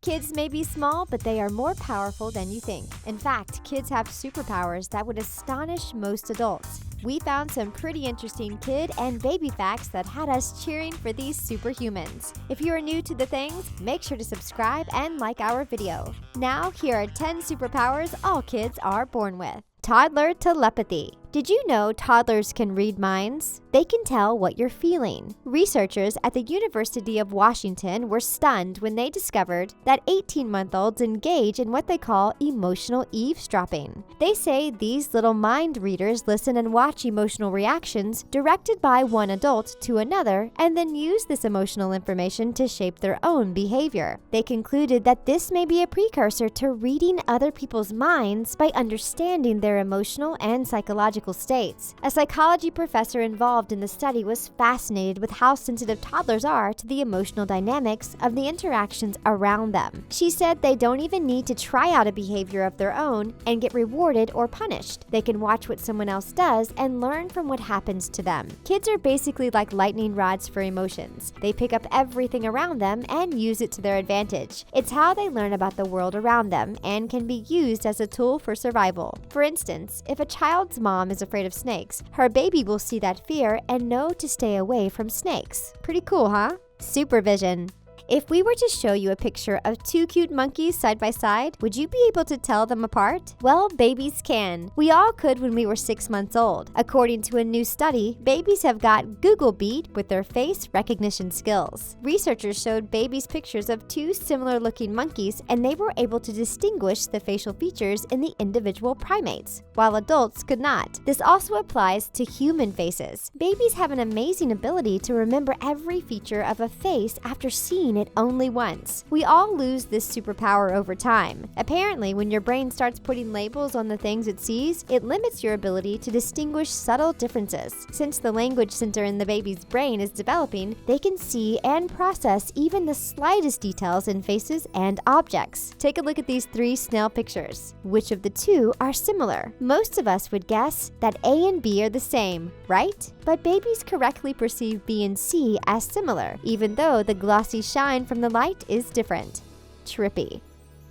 Kids may be small, but they are more powerful than you think. In fact, kids have superpowers that would astonish most adults. We found some pretty interesting kid and baby facts that had us cheering for these superhumans. If you are new to the things, make sure to subscribe and like our video. Now, here are 10 superpowers all kids are born with. Toddler telepathy. Did you know toddlers can read minds? They can tell what you're feeling. Researchers at the University of Washington were stunned when they discovered that 18-month-olds engage in what they call emotional eavesdropping. They say these little mind readers listen and watch emotional reactions directed by one adult to another and then use this emotional information to shape their own behavior. They concluded that this may be a precursor to reading other people's minds by understanding their emotional and psychological states. A psychology professor involved in the study was fascinated with how sensitive toddlers are to the emotional dynamics of the interactions around them. She said they don't even need to try out a behavior of their own and get rewarded or punished. They can watch what someone else does and learn from what happens to them. Kids are basically like lightning rods for emotions. They pick up everything around them and use it to their advantage. It's how they learn about the world around them and can be used as a tool for survival. For instance, if a child's mom is afraid of snakes, her baby will see that fear and know to stay away from snakes. Pretty cool, huh? Supervision. If we were to show you a picture of two cute monkeys side by side, would you be able to tell them apart? Well, babies can. We all could when we were 6 months old. According to a new study, babies have got Google beat with their face recognition skills. Researchers showed babies pictures of two similar-looking monkeys, and they were able to distinguish the facial features in the individual primates, while adults could not. This also applies to human faces. Babies have an amazing ability to remember every feature of a face after seeing it only once. We all lose this superpower over time. Apparently, when your brain starts putting labels on the things it sees, it limits your ability to distinguish subtle differences. Since the language center in the baby's brain is developing, they can see and process even the slightest details in faces and objects. Take a look at these 3 snail pictures. Which of the 2 are similar? Most of us would guess that A and B are the same, right? But babies correctly perceive B and C as similar, even though the glossy shine from the light is different. Trippy.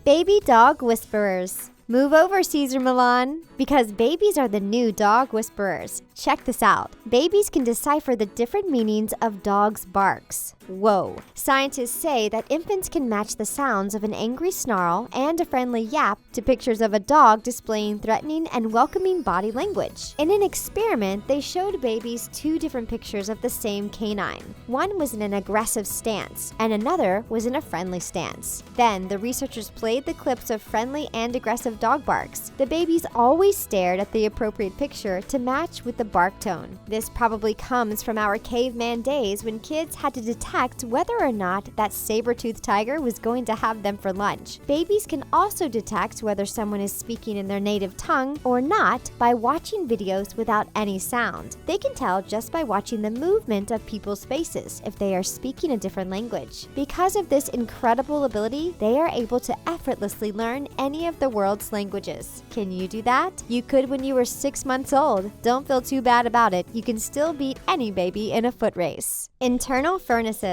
Baby dog whisperers. Move over, Caesar Milan, because babies are the new dog whisperers. Check this out. Babies can decipher the different meanings of dogs' barks. Whoa. Scientists say that infants can match the sounds of an angry snarl and a friendly yap to pictures of a dog displaying threatening and welcoming body language. In an experiment, they showed babies 2 different pictures of the same canine. One was in an aggressive stance, and another was in a friendly stance. Then, the researchers played the clips of friendly and aggressive dog barks. The babies always stared at the appropriate picture to match with the bark tone. This probably comes from our caveman days when kids had to detect whether or not that saber-toothed tiger was going to have them for lunch. Babies can also detect whether someone is speaking in their native tongue or not by watching videos without any sound. They can tell just by watching the movement of people's faces if they are speaking a different language. Because of this incredible ability, they are able to effortlessly learn any of the world's languages. Can you do that? You could when you were 6 months old. Don't feel too bad about it. You can still beat any baby in a foot race. Internal furnaces.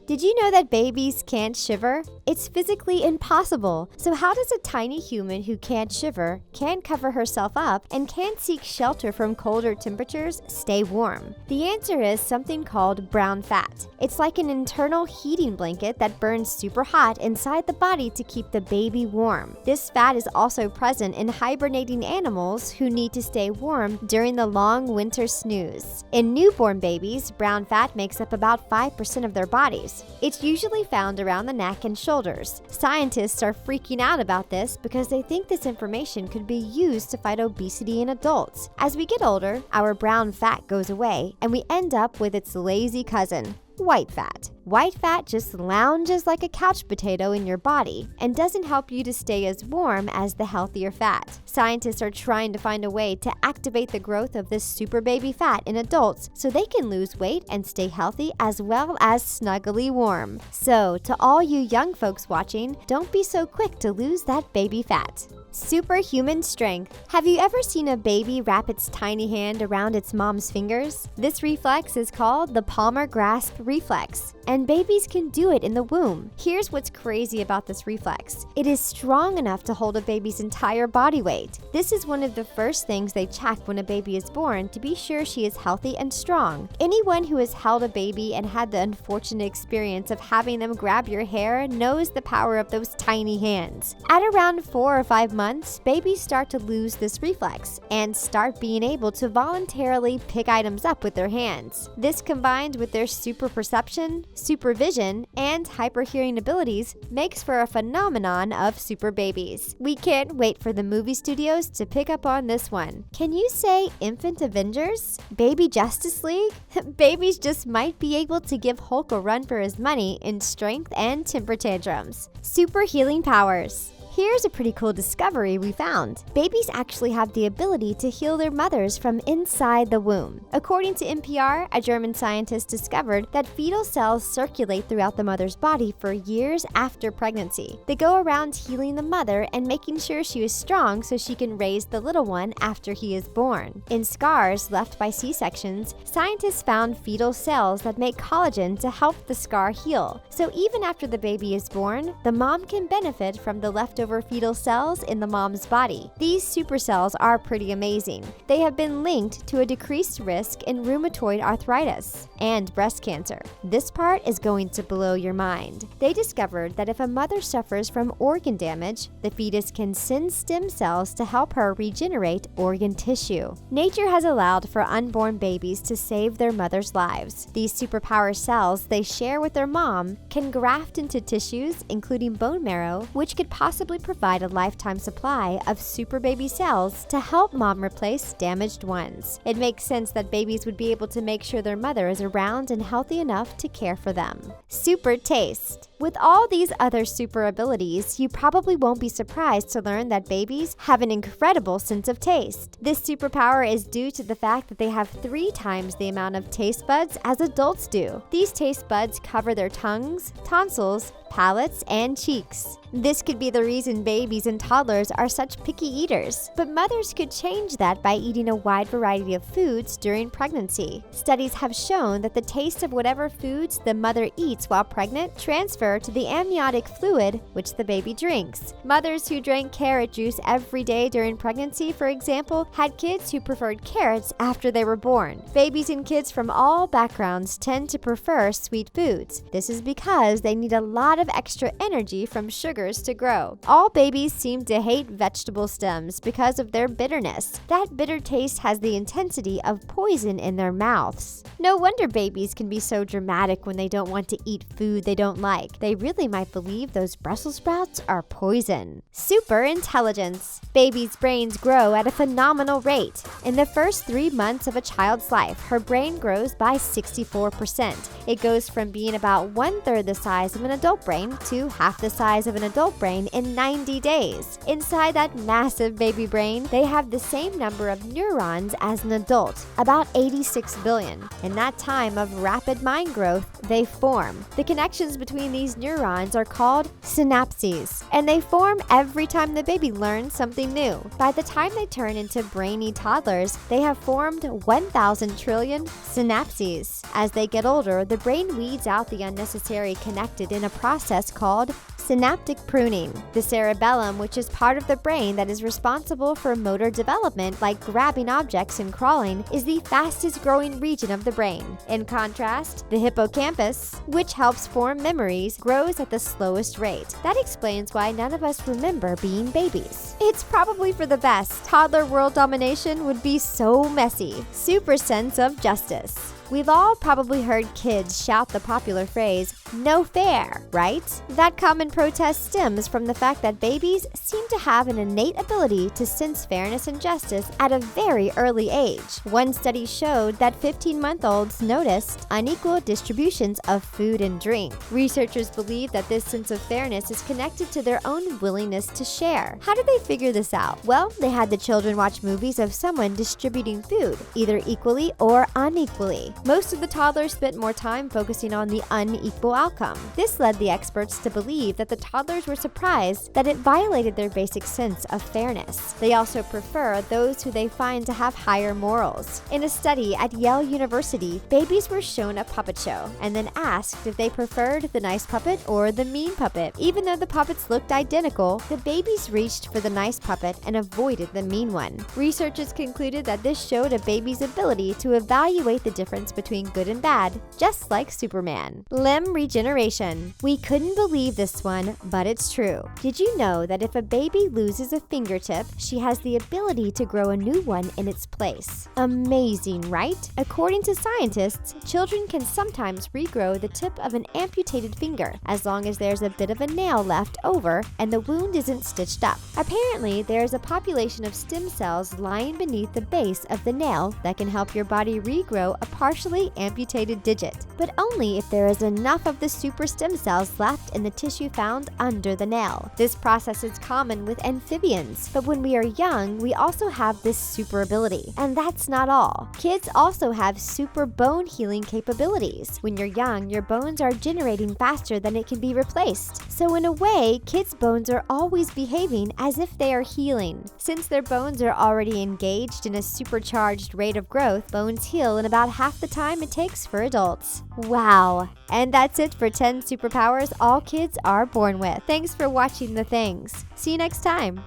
Did you know that babies can't shiver? It's physically impossible. So how does a tiny human who can't shiver, can't cover herself up, and can't seek shelter from colder temperatures stay warm? The answer is something called brown fat. It's like an internal heating blanket that burns super hot inside the body to keep the baby warm. This fat is also present in hibernating animals who need to stay warm during the long winter snooze. In newborn babies, brown fat makes up about 5% of their bodies. It's usually found around the neck and shoulders. Scientists are freaking out about this because they think this information could be used to fight obesity in adults. As we get older, our brown fat goes away, and we end up with its lazy cousin, white fat. White fat just lounges like a couch potato in your body and doesn't help you to stay as warm as the healthier fat. Scientists are trying to find a way to activate the growth of this super baby fat in adults so they can lose weight and stay healthy as well as snuggly warm. So, to all you young folks watching, don't be so quick to lose that baby fat. Superhuman strength. Have you ever seen a baby wrap its tiny hand around its mom's fingers? This reflex is called the palmar grasp reflex, and babies can do it in the womb. Here's what's crazy about this reflex. It is strong enough to hold a baby's entire body weight. This is one of the first things they check when a baby is born to be sure she is healthy and strong. Anyone who has held a baby and had the unfortunate experience of having them grab your hair knows the power of those tiny hands. At around 4 or 5 months, babies start to lose this reflex and start being able to voluntarily pick items up with their hands. This, combined with their super perception, supervision, and hyperhearing abilities, makes for a phenomenon of super babies. We can't wait for the movie studios to pick up on this one. Can you say Infant Avengers? Baby Justice League? Babies just might be able to give Hulk a run for his money in strength and temper tantrums. Super healing powers. Here's a pretty cool discovery we found. Babies actually have the ability to heal their mothers from inside the womb. According to NPR, a German scientist discovered that fetal cells circulate throughout the mother's body for years after pregnancy. They go around healing the mother and making sure she is strong so she can raise the little one after he is born. In scars left by C-sections, scientists found fetal cells that make collagen to help the scar heal. So even after the baby is born, the mom can benefit from the leftover fetal cells in the mom's body. These supercells are pretty amazing. They have been linked to a decreased risk in rheumatoid arthritis and breast cancer. This part is going to blow your mind. They discovered that if a mother suffers from organ damage, the fetus can send stem cells to help her regenerate organ tissue. Nature has allowed for unborn babies to save their mother's lives. These superpower cells they share with their mom can graft into tissues, including bone marrow, which could possibly provide a lifetime supply of super baby cells to help mom replace damaged ones. It makes sense that babies would be able to make sure their mother is around and healthy enough to care for them. Super taste. With all these other super abilities, you probably won't be surprised to learn that babies have an incredible sense of taste. This superpower is due to the fact that they have 3 times the amount of taste buds as adults do. These taste buds cover their tongues, tonsils, palates, and cheeks. This could be the reason babies and toddlers are such picky eaters, but mothers could change that by eating a wide variety of foods during pregnancy. Studies have shown that the taste of whatever foods the mother eats while pregnant transfer to the amniotic fluid which the baby drinks. Mothers who drank carrot juice every day during pregnancy, for example, had kids who preferred carrots after they were born. Babies and kids from all backgrounds tend to prefer sweet foods. This is because they need a lot of extra energy from sugars to grow. All babies seem to hate vegetable stems because of their bitterness. That bitter taste has the intensity of poison in their mouths. No wonder babies can be so dramatic when they don't want to eat food they don't like. They really might believe those Brussels sprouts are poison. Superintelligence. Babies' brains grow at a phenomenal rate. In the first 3 months of a child's life, her brain grows by 64%. It goes from being about 1/3 the size of an adult brain to half the size of an adult brain in 90 days. Inside that massive baby brain, they have the same number of neurons as an adult, about 86 billion. In that time of rapid mind growth, they form. The connections between these neurons are called synapses, and they form every time the baby learns something new. By the time they turn into brainy toddlers, they have formed 1,000 trillion synapses. As they get older, the brain weeds out the unnecessary connected in a process called synaptic pruning. The cerebellum, which is part of the brain that is responsible for motor development like grabbing objects and crawling, is the fastest growing region of the brain. In contrast, the hippocampus, which helps form memories, grows at the slowest rate. That explains why none of us remember being babies. It's probably for the best. Toddler world domination would be so messy. Super sense of justice. We've all probably heard kids shout the popular phrase, "no fair," right? That common protest stems from the fact that babies seem to have an innate ability to sense fairness and justice at a very early age. One study showed that 15-month-olds noticed unequal distributions of food and drink. Researchers believe that this sense of fairness is connected to their own willingness to share. How did they figure this out? Well, they had the children watch movies of someone distributing food, either equally or unequally. Most of the toddlers spent more time focusing on the unequal outcome. This led the experts to believe that the toddlers were surprised that it violated their basic sense of fairness. They also prefer those who they find to have higher morals. In a study at Yale University, babies were shown a puppet show and then asked if they preferred the nice puppet or the mean puppet. Even though the puppets looked identical, the babies reached for the nice puppet and avoided the mean one. Researchers concluded that this showed a baby's ability to evaluate the difference between good and bad, just like Superman. Limb regeneration. We couldn't believe this one, but it's true. Did you know that if a baby loses a fingertip, she has the ability to grow a new one in its place? Amazing, right? According to scientists, children can sometimes regrow the tip of an amputated finger as long as there's a bit of a nail left over and the wound isn't stitched up. Apparently, there's a population of stem cells lying beneath the base of the nail that can help your body regrow a partially amputated digit, but only if there is enough of the super stem cells left in the tissue found under the nail. This process is common with amphibians, but when we are young, we also have this super ability. And that's not all. Kids also have super bone healing capabilities. When you're young, your bones are generating faster than it can be replaced. So in a way, kids' bones are always behaving as if they are healing. Since their bones are already engaged in a supercharged rate of growth, bones heal in about half the time it takes for adults. Wow! And that's it for 10 superpowers all kids are born with. Thanks for watching The Things. See you next time.